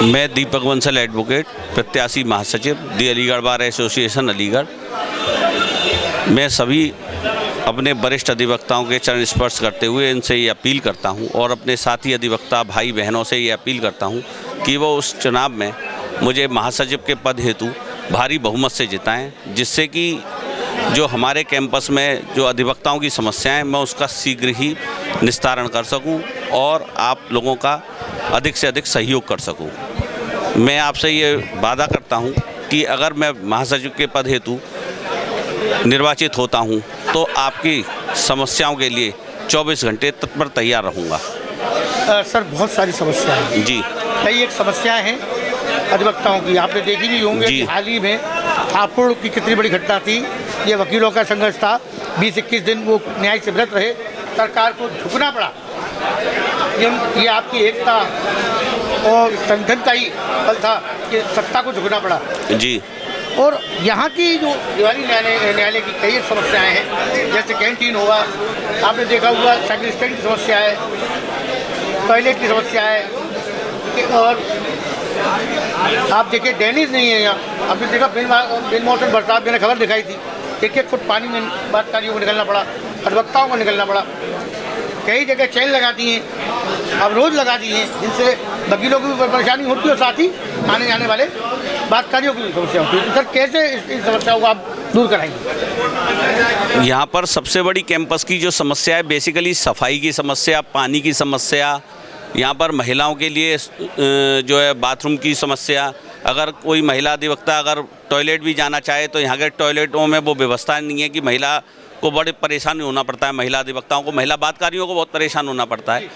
मैं दीपक बंसल एडवोकेट, प्रत्याशी महासचिव दी अलीगढ़ बार एसोसिएशन अलीगढ़। मैं सभी अपने वरिष्ठ अधिवक्ताओं के चरण स्पर्श करते हुए इनसे ये अपील करता हूं और अपने साथी अधिवक्ता भाई बहनों से ये अपील करता हूं कि वो उस चुनाव में मुझे महासचिव के पद हेतु भारी बहुमत से जिताएं, जिससे कि जो हमारे कैंपस में जो अधिवक्ताओं की समस्याएं मैं उसका शीघ्र ही निस्तारण कर सकूं और आप लोगों का अधिक से अधिक सहयोग कर सकूं। मैं आपसे ये वादा करता हूं कि अगर मैं महासचिव के पद हेतु निर्वाचित होता हूं तो आपकी समस्याओं के लिए 24 घंटे तत्पर तैयार रहूंगा। सर, बहुत सारी समस्याएं हैं जी। कई एक समस्याएं हैं अधिवक्ताओं की, आपने देखी भी होंगे कि हाल ही में हापुड़ की कितनी बड़ी घटना थी। ये वकीलों का संघर्ष था, 20-21 दिन वो न्याय से व्रत रहे, सरकार को झुकना पड़ा। ये आपकी एकता और संगठन का ही फल था कि सत्ता को झुकना पड़ा जी। और यहाँ की जो दिवाली न्यायालय की कई समस्याएं हैं, जैसे कैंटीन होगा, आपने देखा हुआ साइकिल स्टैंड की समस्या है, टॉयलेट की समस्या है, और आप देखिए ड्रेनेज नहीं है यहाँ। आपने देखा बिन मौसम बरसात, मैंने खबर दिखाई थी, 1-1 फुट पानी में बातकारियों को निकलना पड़ा, अधिवक्ताओं को निकलना पड़ा। कई जगह चेन लगा दी हैं, अवरोध लगा दिए हैं, जिनसे वकीलों की भी परेशानी होती है और साथ ही आने जाने वाले बातकारियों की भी समस्या होती है। तो सर, कैसे इस समस्याओं को आप दूर कराएंगे? यहाँ पर सबसे बड़ी कैंपस की जो समस्या है बेसिकली सफाई की समस्या, पानी की समस्या, यहाँ पर महिलाओं के लिए जो है बाथरूम की समस्या। अगर कोई महिला अधिवक्ता अगर टॉयलेट भी जाना चाहे तो यहाँ के टॉयलेटों में वो व्यवस्था नहीं है कि महिला को बड़े परेशानी होना पड़ता है, महिला अधिवक्ताओं को, महिला बातकारियों को बहुत परेशान होना पड़ता है।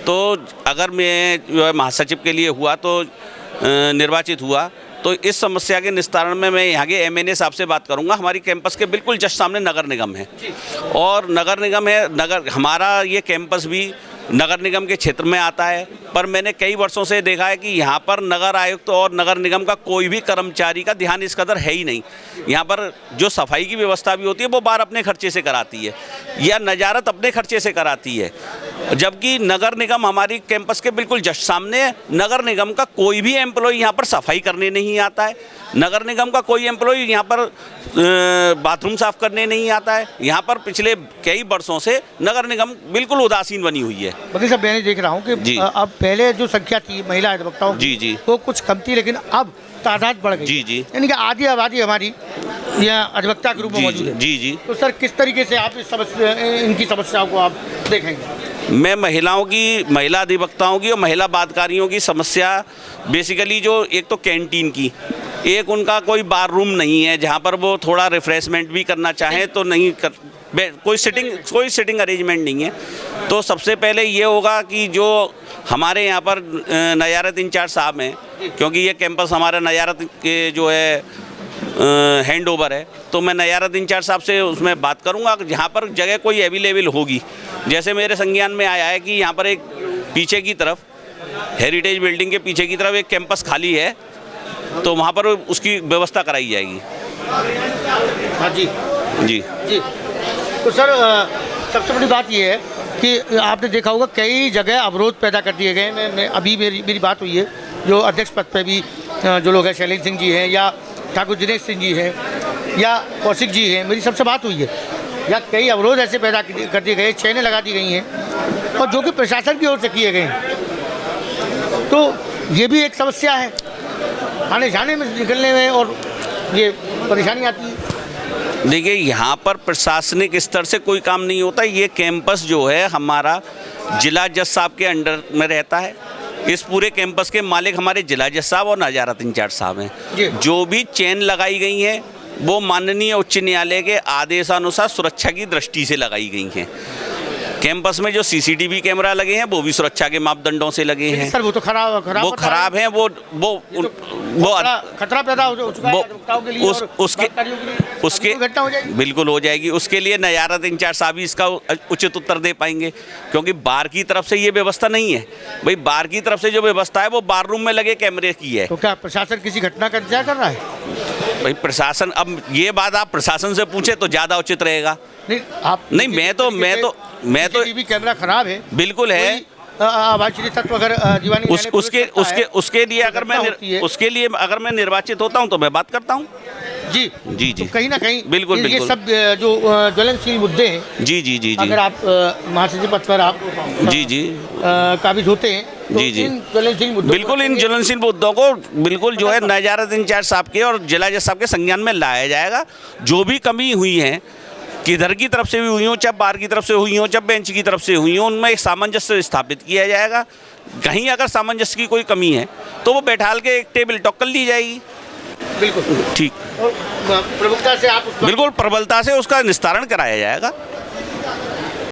तो अगर मैं जो है महासचिव के लिए हुआ तो निर्वाचित हुआ तो इस समस्या के निस्तारण में मैं यहाँ के एमएनए साहब से बात करूँगा। हमारी कैंपस के बिल्कुल जस्ट सामने नगर निगम है और नगर निगम है, हमारा ये कैंपस भी नगर निगम के क्षेत्र में आता है, पर मैंने कई वर्षों से देखा है कि यहाँ पर नगर आयुक्त और नगर निगम का कोई भी कर्मचारी का ध्यान इस कदर है ही नहीं। यहाँ पर जो सफाई की व्यवस्था भी होती है वो बार अपने खर्चे से कराती है या नजारत अपने खर्चे से कराती है, जबकि नगर निगम हमारी कैंपस के बिल्कुल जस्ट सामने है। नगर निगम का कोई भी एम्प्लॉय यहाँ पर सफाई करने नहीं आता है, नगर निगम का कोई एम्प्लॉय यहाँ पर बाथरूम साफ करने नहीं आता है। यहाँ पर पिछले कई वर्षों से नगर निगम बिल्कुल उदासीन बनी हुई है। वकील साहब, मैं देख रहा हूँ कि अब पहले जो संख्या थी महिला अधिवक्ताओं की वो कुछ कम थी, लेकिन अब तादाद बढ़ गई। जी। यानी कि आधी आबादी हमारी यहाँ अधिवक्ता के रूप में मौजूद है। जी। तो सर, किस तरीके से आप इनकी समस्याओं को आप देखेंगे? मैं महिला अधिवक्ताओं की और महिला बातकारियों की समस्या बेसिकली जो एक तो कैंटीन की, एक उनका कोई बार रूम नहीं है जहाँ पर वो थोड़ा रिफ्रेशमेंट भी करना चाहें तो नहीं कर, कोई सिटिंग अरेंजमेंट नहीं है। तो सबसे पहले ये होगा कि जो हमारे यहाँ पर नजारत इंचार्ज साहब हैं, क्योंकि ये कैंपस हमारा नजारत के जो है हैंड ओवर है, तो मैं नजारत इंचार्ज साहब से उसमें बात करूँगा जहाँ पर जगह कोई अवेलेबल होगी। जैसे मेरे संज्ञान में आया है कि यहाँ पर एक पीछे की तरफ हेरिटेज बिल्डिंग के पीछे की तरफ एक कैंपस खाली है, तो वहाँ पर उसकी व्यवस्था कराई जाएगी। हाँ जी। जी। तो सर, सबसे बड़ी बात ये है कि आपने देखा होगा कई जगह अवरोध पैदा कर दिए गए। मैं अभी मेरी बात हुई है, जो अध्यक्ष पद पे भी जो लोग हैं, शैलेंद्र सिंह जी हैं या ठाकुर दिनेश सिंह जी हैं या कौशिक जी हैं, मेरी सबसे बात हुई है। या कई अवरोध ऐसे पैदा कर दिए गए, चेनें लगा दी गई हैं और जो कि प्रशासन की ओर से किए गए हैं। तो ये भी एक समस्या है, आने जाने में, निकलने में, और ये परेशानी आती है। देखिए, यहाँ पर प्रशासनिक स्तर से कोई काम नहीं होता। ये कैंपस जो है हमारा जिला जज साहब के अंडर में रहता है। इस पूरे कैंपस के मालिक हमारे जिला जज साहब और नजारत इंचार्ज साहब हैं। जो भी चेन लगाई गई हैं वो माननीय उच्च न्यायालय के आदेशानुसार सुरक्षा की दृष्टि से लगाई गई हैं। कैंपस में जो सीसीटीवी कैमरा लगे हैं वो भी सुरक्षा के मापदंडों से लगे हैं। सर, वो तो खराब हैं। वो खतरा पैदा हो चुका है अधिवक्ताओं के लिए, उसके घटना हो जाएगी। बिल्कुल हो जाएगी। उसके लिए नजारत इंचार्ज साहब ही इसका उचित उत्तर दे पाएंगे, क्योंकि बार की तरफ से ये व्यवस्था नहीं है। भाई, बार की तरफ से जो व्यवस्था है वो बार रूम में लगे कैमरे की है। तो क्या प्रशासन किसी घटना का इंतजार कर रहा है? भाई, प्रशासन, अब ये बात आप प्रशासन से पूछे तो ज़्यादा उचित रहेगा। नहीं, आप नहीं, मैं तो कैमरा खराब है, बिल्कुल है। अवांछनीय तत्व अगर दीवानी न्यायालय में प्रवेश करता है, उसके लिए तो अगर घटना होती है। उसके लिए अगर मैं निर्वाचित होता हूं तो मैं बात करता हूं। जी जी जी तो कहीं ना कहीं बिल्कुल ये बिल्कुल सब जो ज्वलनशील मुद्दे हैं, जी जी जी जी अगर आप महासचिव पद पर आप जी जी काबिज होते हैं तो जी, जी। इन ज्वलनशील मुद्दों बिल्कुल इन ज्वलनशील मुद्दों को बिल्कुल जो है नजारत इंचार्ज साहब के और जिला जज साहब के संज्ञान में लाया जाएगा। जो भी कमी हुई है, किधर की तरफ से भी हुई हो, चाहे बार की तरफ से हुई हो, चाहे बेंच की तरफ से हुई हो, उनमें एक सामंजस्य स्थापित किया जाएगा। कहीं अगर सामंजस्य की कोई कमी है तो वो बैठाल के एक टेबल टॉक कर ली जाएगी। बिल्कुल ठीक, और प्रमुखता से आप उस बिल्कुल प्रबलता से उसका निस्तारण कराया जाएगा।